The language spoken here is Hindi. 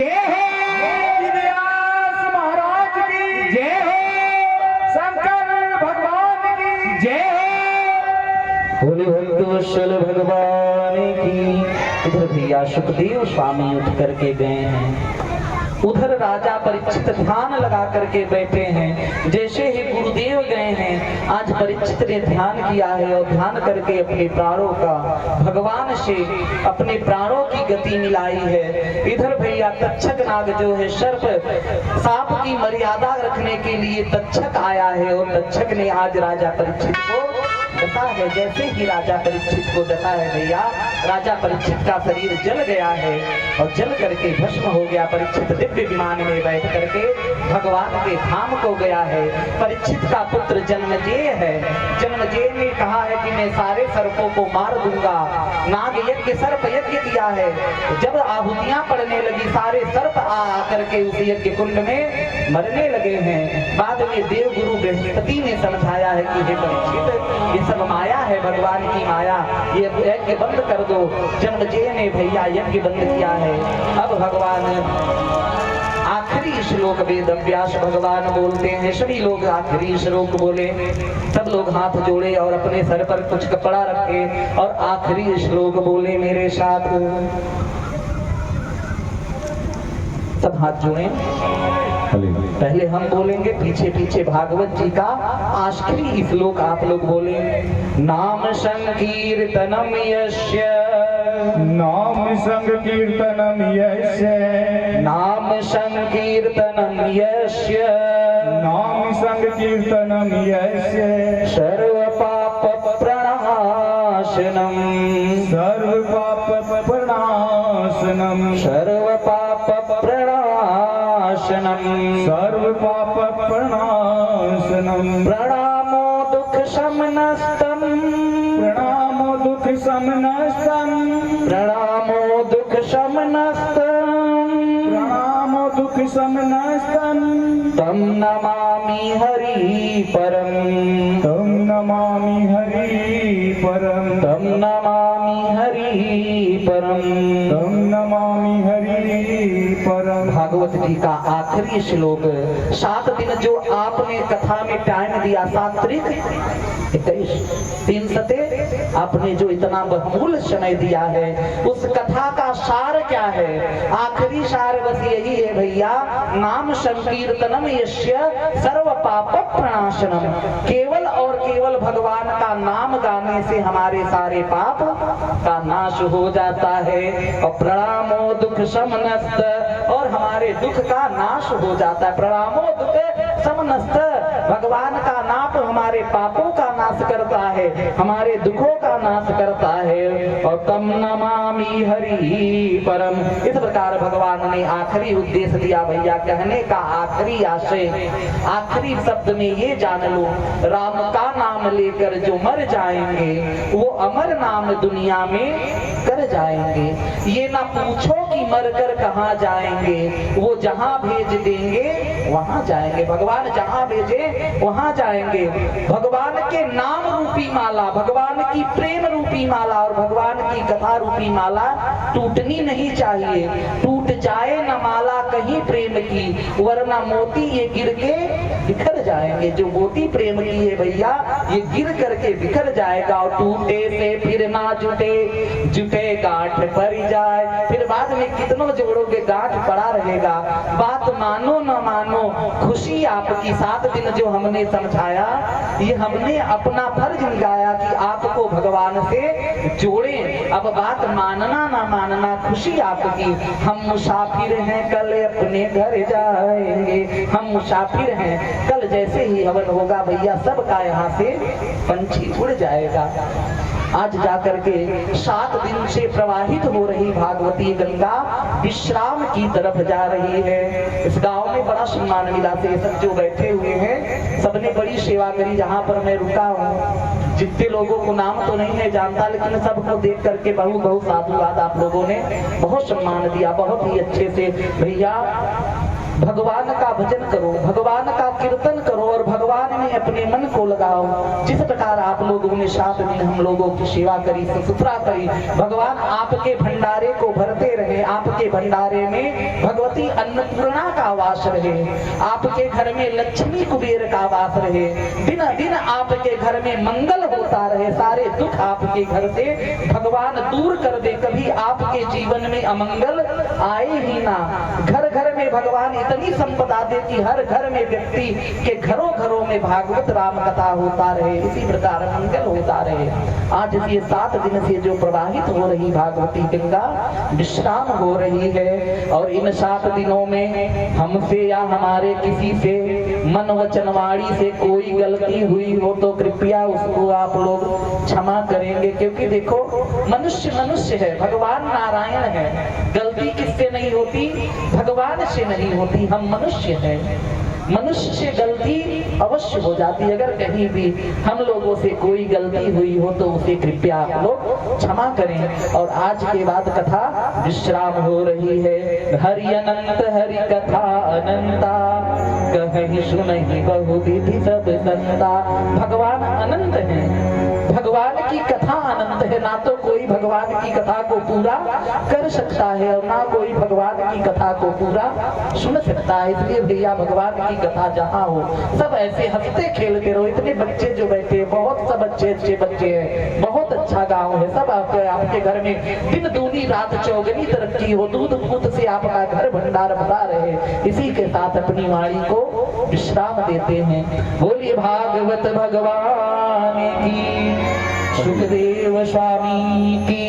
जय हो व्यास महाराज की जय हो, शंकर भगवान की जय हो, बोले भक्तवत्सल भगवान की। इधर भैया सुखदेव स्वामी उठ करके गए हैं, उधर राजा परीक्षित ध्यान लगा करके बैठे हैं। जैसे ही गुरुदेव गए हैं, आज परीक्षित ने ध्यान किया है और ध्यान करके अपने प्राणों का भगवान से अपने प्राणों की गति मिलाई है। इधर भैया तक्षक नाग जो है सर्प सांप की मर्यादा रखने के लिए तक्षक आया है और तक्षक ने आज राजा परीक्षित को डसा है। जैसे ही राजा परीक्षित को डसा है भैया, राजा परीक्षित का शरीर जल गया है और जल करके भस्म हो गया। परीक्षित दिव्य विमान में बैठ करके भगवान के धाम को गया है। परीक्षित का पुत्र जन्मजेय है। जन्मजेय ने कहा है कि मैं सारे सर्पों को मार दूंगा। नाग यज्ञ सर्प यज्ञ किया है। जब आहुतियां पड़ने लगी, सारे सर्प आ करके उस यज्ञ कुंड में मरने लगे हैं। बाद में देव गुरु बृहस्पति ने समझाया है कि हे परीक्षित, ये सब माया है, भगवान की माया, ये यज्ञ बंद कर दो। जन्मजेय ने भैया यज्ञ बंद किया है। अब भगवान आखिरी श्लोक वेद व्यास भगवान बोलते हैं। सभी लोग आखिरी श्लोक बोले, सब लोग हाथ जोड़े और अपने सर पर कुछ कपड़ा रखे और आखिरी श्लोक बोले मेरे साथ। सब हाथ जोड़े, पहले हम बोलेंगे, पीछे पीछे भागवत जी का आखिरी श्लोक आप लोग बोले। नाम संकीर्तनम यस्य, नाम संकीर्तनम यस्य, नाम संकीर्तनम यस्य, नाम संकीर्तनम यस्य, सर्व पाप प्रणाशनम, सर्व पाप प्रणाशनम, सर्व पाप प्रणाशनम, सर्व पाप प्रणाशनम, प्रणामो दुख शमनस्तम, प्रणामो दुख शमनस्तम, प्रणामो दुख शमनस्तम, प्रणामो दुख शमनस्तम, तम नमामि हरि परम, तम नमामि हरि परम, तम नमामि हरि परम। तम नमामि हरि परम। भागवत जी का आखिरी श्लोक। 7 दिन जो आपने कथा में टाइम दिया, 7 तारीख 21 3 सते, आपने जो इतना बहुमूल्य समय दिया है, उस कथा का सार क्या है? आखिरी सार बस यही है भैया, नाम संकीर्तनम यस्य सर्व पाप प्रणाशनम। केवल और केवल भगवान का नाम गाने से हमारे सारे पाप का नाश हो जाता है और प्रणामो दुख शमनस्त, और हमारे दुख का नाश हो जाता है। प्रणामो दुख शमनस्त, भगवान का नाम हमारे पापों का नाश करता है, हमारे दुखों का नाश करता है। और तम नमामि हरि परम। इस प्रकार भगवान ने आखिरी उद्देश्य दिया भैया, कहने का आखिरी आशय, आखिरी शब्द में ये जान लो, राम का नाम लेकर जो मर जाएंगे वो अमर नाम दुनिया में कर जाएंगे। ये ना पूछो कि मरकर कहाँ जाएंगे, वो जहाँ भेज देंगे वहां जाएंगे। भगवान जहाँ भेजे वहां जाएंगे। भगवान के नाम रूपी माला, भगवान की प्रेम रूपी माला और भगवान की कथा रूपी माला टूटनी नहीं चाहिए। टूट जाए न माला कहीं प्रेम की, वरना मोती ये गिर के बिखर जाएंगे। जो मोती प्रेम की है भैया, ये गिर करके बिखर जाएगा और टूटे से फिर ना जुटे, जुटे गांठ पड़ जाए। फिर बाद में कितनों जोड़ोगे गांठ पड़ा रहेगा। बात मानो न मानो, खुशी आपकी। 7 दिन जो हमने समझाया, ये हमने अपना फर्ज निभाया कि आपको भगवान से जोड़ें। अब बात मानना ना मानना, खुशी आपकी। हम मुसाफिर हैं, कल अपने घर जाएंगे। हम मुसाफिर हैं, कल जैसे ही हवन होगा भैया, सबका यहाँ से पंछी उड़ जाएगा। आज जाकर के 7 दिन से प्रवाहित हो रही भागवती गंगा विश्राम की तरफ जा रही है। इस गांव में बड़ा सम्मान मिला से सब जो बैठे हुए हैं, सबने बड़ी सेवा करी। जहां पर मैं रुका हूँ, जितने लोगों को नाम तो नहीं मैं जानता, लेकिन सबको देख करके बहुत बहुत साधुवाद आप लोगों ने बहुत सम्मान दिया, बहुत ही अच्छे से। भैया भगवान का भजन करो, भगवान का कीर्तन करो और भगवान भगवान में अपने मन को लगाओ। जिस प्रकार आप लोगों ने 7 दिन हम लोगों की सेवा करी, सुथरा करी, भगवान आपके भंडारे को भरते रहे, आपके भंडारे में भगवती अन्नपूर्णा का वास रहे, आपके घर में लक्ष्मी कुबेर का वास रहे, दिन दिन आपके घर में मंगल होता रहे, सारे दुख आपके घर से भगवान दूर कर दे, कभी आपके जीवन में अमंगल आए ही ना। घर घर में भगवान इतनी संपदा दे कि हर घर में व्यक्ति के घरों घरों में भागवत राम कथा होता रहे, इसी प्रकार मंगल होता रहे। आज ये 7 दिन से जो प्रवाहित हो रही भागवती गंगा विश्राम हो रही है, और इन 7 दिनों में हमसे या हमारे किसी से मन वचन वाणी से कोई गलती हुई हो तो कृपया उसको आप लोग क्षमा करेंगे, क्योंकि देखो मनुष्य मनुष्य है, भगवान नारायण है। गलती किससे नहीं होती? भगवान से नहीं होती। हम मनुष्य हैं, मनुष्य से गलती अवश्य हो जाती है। अगर कहीं भी हम लोगों से कोई गलती हुई हो तो उसे कृपया आप लोग क्षमा करें। और आज के बाद कथा विश्राम हो रही है। हरि अनंत हरि कथा अनंता, कहीं सुनहि बहुविधि सब संता। भगवान अनंत है, भगवान की कथा अनंत है। ना तो कोई भगवान की कथा को पूरा कर सकता है और ना कोई भगवान की कथा को पूरा सुन सकता है। इसलिए भैया भगवान की कथा जहाँ हो सब ऐसे हंसते खेलते रहो। इतने बच्चे जो बैठे, बहुत सब अच्छे अच्छे बच्चे हैं, बहुत अच्छा गांव है, सब आपके घर में दिन दूनी रात चौगनी तरक्की हो, दूध पूत से आपका घर भंडार भरा रहे। इसी के साथ अपनी वाणी को विश्राम देते हैं। बोलिए भागवत भगवान की, सुखदेव स्वामी की।